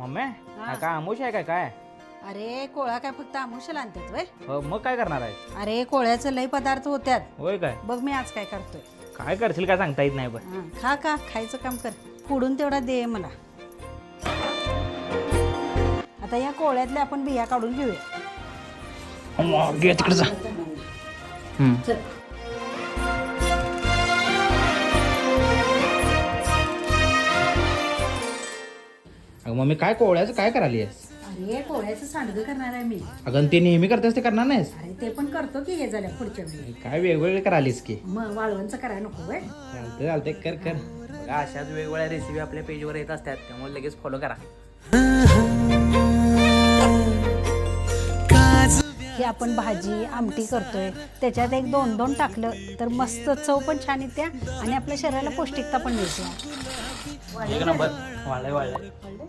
Mummy हा. काय आमुष आहे काय काय अरे कोळा काय फक्त आमुष्याला आणतात वय मग काय करणार आहे अरे कोळ्याचं लय पदार्थ होत्यात. होय काय बघ मी आज काय करतोय. काय करशील काय सांगता येत नाही पण हा, खा का खायचं काम कर. फोडून तेवढा दे मला. आता या कोळ्यातल्या आपण बिया काढून घेऊया. घे तिकडे जा चल. अगं मम्मी काय कोवळ्याचं काय करायली आहेस अरे कोळ्याचं सांडगं करणार आहे मी. अगं ते नेहमी करतेस ते करणार नाहीस अरे ते पण करतो की हे झाल्या पुढच्या वेळी. काय वेगवेगळे करालीस की मग वाळवणचं करायला नको वय. चालतंय चालतंय कर कर बघा अशाच वेगवेगळ्या रेसिपी आपल्या पेजवर येत असतात त्यामुळे लगेच फॉलो करा ही आपण भाजी आमटी करतोय त्याच्यात एक दोन दोन टाकलं तर मस्त चव पण छान येत्या आणि आपल्या शरीराला पौष्टिकता पण मिळते. एक नंबर वाळलंय वाळलंय वाळलंय?